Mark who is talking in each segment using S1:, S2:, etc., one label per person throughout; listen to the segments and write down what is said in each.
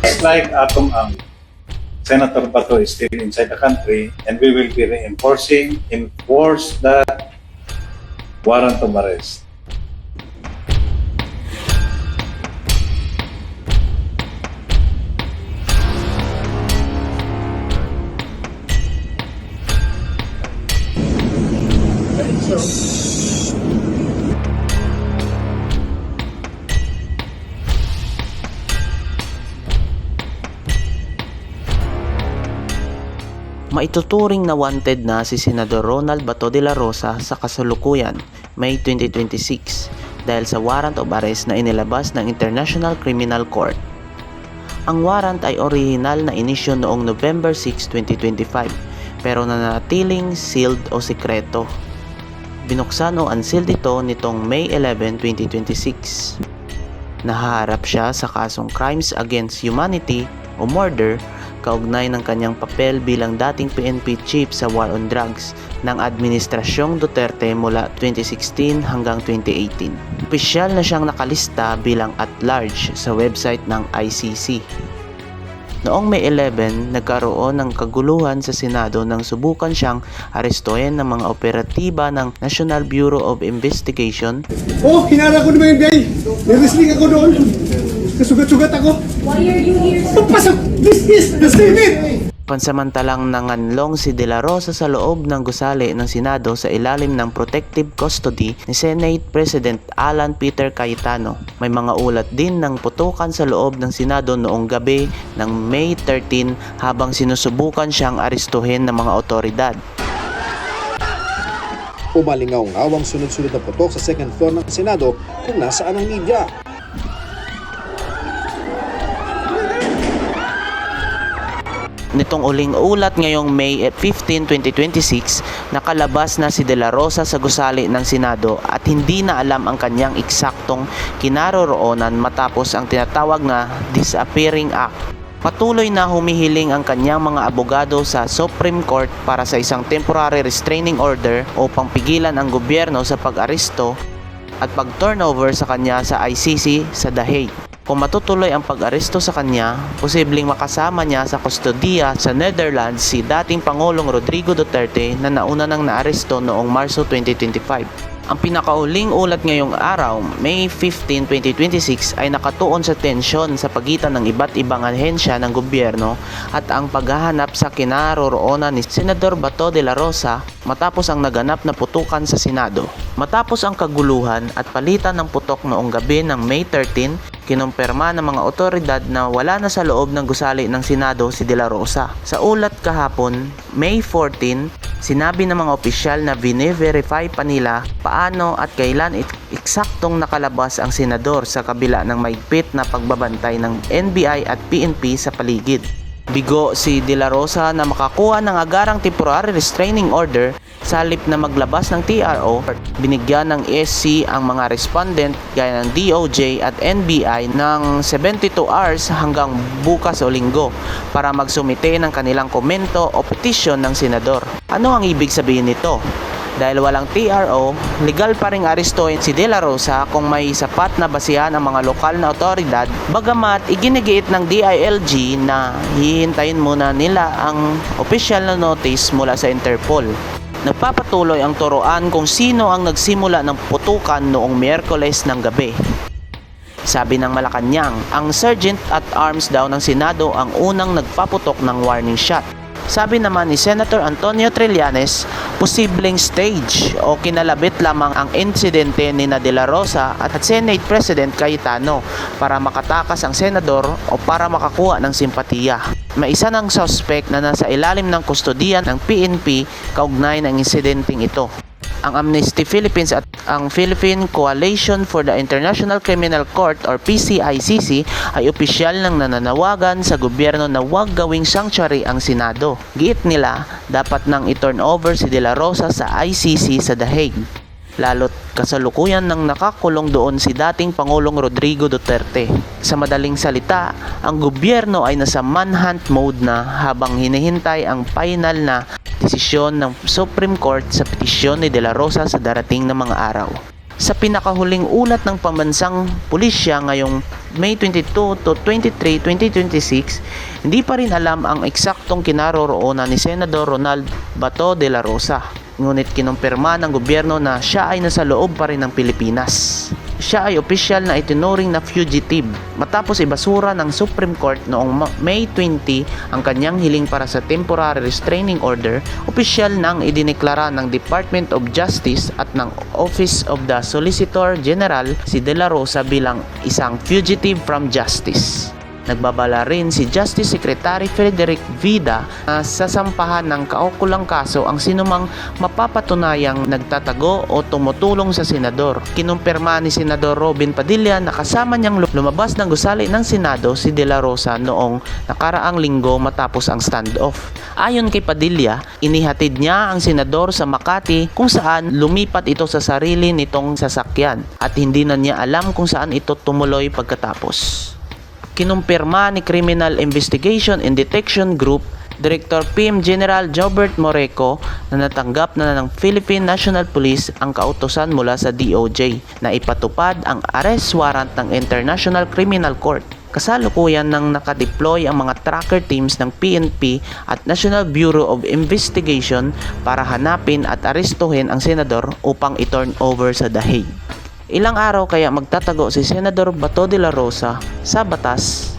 S1: It's like Atom Ang. Senator Bato is still inside the country, and we will be enforce the warrant of arrest.
S2: Maituturing na wanted na si Senador Ronald Bato de la Rosa sa kasalukuyan, May 2026, dahil sa warrant of arrest na inilabas ng International Criminal Court. Ang warrant ay orihinal na inisyo noong November 6, 2025, pero nanatiling sealed o sekreto. Binuksan o unsealed ito nitong May 11, 2026. Nahaharap siya sa kasong crimes against humanity o murder kaugnay ng kanyang papel bilang dating PNP chief sa war on drugs ng Administrasyong Duterte mula 2016 hanggang 2018. Opisyal na siyang nakalista bilang at-large sa website ng ICC. Noong May 11, nagkaroon ng kaguluhan sa Senado nang subukan siyang arestuhin ng mga operatiba ng National Bureau of Investigation.
S3: Oh, hinala ko naman yung guy. Nirresling ako doon. Kasugat-sugat ako.
S4: Why are you here, sir?
S3: Papasok! This is the Senate!
S2: Pansamantalang nanganlong si De La Rosa sa loob ng gusali ng Senado sa ilalim ng protective custody ni Senate President Alan Peter Cayetano. May mga ulat din ng putukan sa loob ng Senado noong gabi ng May 13 habang sinusubukan siyang arestuhin ng mga otoridad.
S5: Umalingaw-ngaw ang sunod-sunod na putok sa second floor ng Senado kung nasaan ang media.
S2: Nitong uling ulat ngayong May 15, 2026, nakalabas na si De La Rosa sa gusali ng Senado at hindi na alam ang kanyang eksaktong kinaroroonan matapos ang tinatawag na Disappearing Act. Patuloy na humihiling ang kanyang mga abogado sa Supreme Court para sa isang temporary restraining order upang pigilan ang gobyerno sa pag-aresto at pag-turnover sa kanya sa ICC sa The Hague. Kung matutuloy ang pag-aresto sa kanya, posibleng makasama niya sa kustodiya sa Netherlands si dating Pangulong Rodrigo Duterte na nauna nang naaresto noong Marso 2025. Ang pinakauling ulat ngayong araw, May 15, 2026 ay nakatuon sa tensyon sa pagitan ng iba't ibang ahensya ng gobyerno at ang paghahanap sa kinaroroonan ni Senador Bato de la Rosa matapos ang naganap na putukan sa Senado. Matapos ang kaguluhan at palitan ng putok noong gabi ng May 13, kinumpirma ng mga otoridad na wala na sa loob ng gusali ng Senado si De La Rosa. Sa ulat kahapon, May 14, sinabi ng mga opisyal na vine-verify pa nila paano at kailan eksaktong nakalabas ang senador sa kabila ng maigpit na pagbabantay ng NBI at PNP sa paligid. Bigo si De La Rosa na makakuha ng agarang temporary restraining order sa halip na maglabas ng TRO. Binigyan ng SC ang mga respondent gaya ng DOJ at NBI ng 72 hours hanggang bukas o linggo para magsumite ng kanilang komento o petisyon ng senador. Ano ang ibig sabihin nito? Dahil walang TRO, legal pa ring arestuhin si De La Rosa kung may sapat na basihan ang mga lokal na otoridad, bagamat iginigiit ng DILG na hihintayin muna nila ang opisyal na notice mula sa Interpol. Nagpapatuloy ang turuan kung sino ang nagsimula ng putukan noong Miyerkules ng gabi. Sabi ng Malacanang, ang Sergeant at Arms daw ng Senado ang unang nagpaputok ng warning shot. Sabi naman ni Senator Antonio Trillanes, posibleng stage o kinalabit lamang ang insidente ni De La Rosa at Senate President Cayetano para makatakas ang senador o para makakuha ng simpatiya. May isa ng suspect na nasa ilalim ng kustodiyan ng PNP kaugnay ng insidenteng ito. Ang Amnesty Philippines at ang Philippine Coalition for the International Criminal Court or PCICC ay opisyal nang nananawagan sa gobyerno na huwag gawing sanctuary ang Senado. Giit nila, dapat nang i-turn over si De La Rosa sa ICC sa The Hague. Lalo't kasalukuyan nang nakakulong doon si dating Pangulong Rodrigo Duterte. Sa madaling salita, ang gobyerno ay nasa manhunt mode na habang hinihintay ang final na desisyon ng Supreme Court sa petisyon ni De La Rosa sa darating na mga araw. Sa pinakahuling ulat ng pambansang pulisya ngayong May 22 to 23, 2026, hindi pa rin alam ang eksaktong kinaroroonan ni Senador Ronald Bato de la Rosa. Ngunit kinumpirma ng gobyerno na siya ay nasa loob pa rin ng Pilipinas. Siya ay opisyal na itinuring na fugitive matapos ibasura ng Supreme Court noong May 20 ang kanyang hiling para sa temporary restraining order. Opisyal nang idineklara ng Department of Justice at ng Office of the Solicitor General si De La Rosa bilang isang fugitive from justice. Nagbabala rin si Justice Secretary Frederick Vida na sasampahan ng kaukulang kaso ang sinumang mapapatunayang nagtatago o tumutulong sa senador. Kinumpirma ni Senador Robin Padilla na kasama niyang lumabas ng gusali ng Senado si De La Rosa noong nakaraang linggo matapos ang standoff. Ayon kay Padilla, inihatid niya ang senador sa Makati kung saan lumipat ito sa sarili nitong sasakyan at hindi na niya alam kung saan ito tumuloy pagkatapos. Kinumpirma ni Criminal Investigation and Detection Group Director PM General Jobert Moreco na natanggap na ng Philippine National Police ang kautusan mula sa DOJ na ipatupad ang arrest warrant ng International Criminal Court. Kasalukuyan nang nakadeploy ang mga tracker teams ng PNP at National Bureau of Investigation para hanapin at arestuhin ang senador upang i-turn over sa The Hague. Ilang araw kaya magtatago si Senador Bato de la Rosa sa batas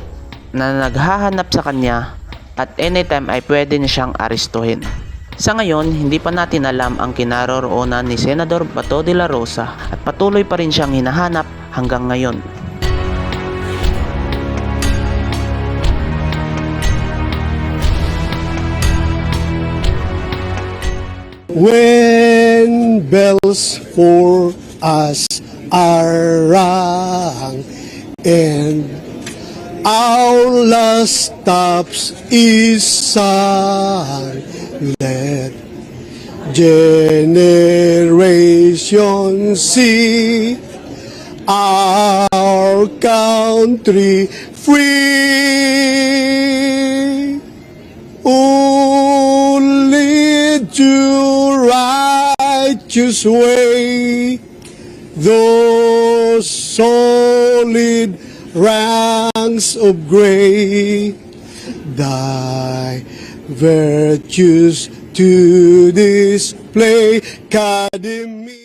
S2: na naghahanap sa kanya at anytime ay pwede niya siyang arestuhin. Sa ngayon, hindi pa natin alam ang kinaroroonan ni Senador Bato de la Rosa at patuloy pa rin siyang hinahanap hanggang ngayon.
S3: When bells for us are rung and our last stops is sung, let generations see our country free. Only to righteous way, those solid ranks of gray, thy virtues to display. Academy.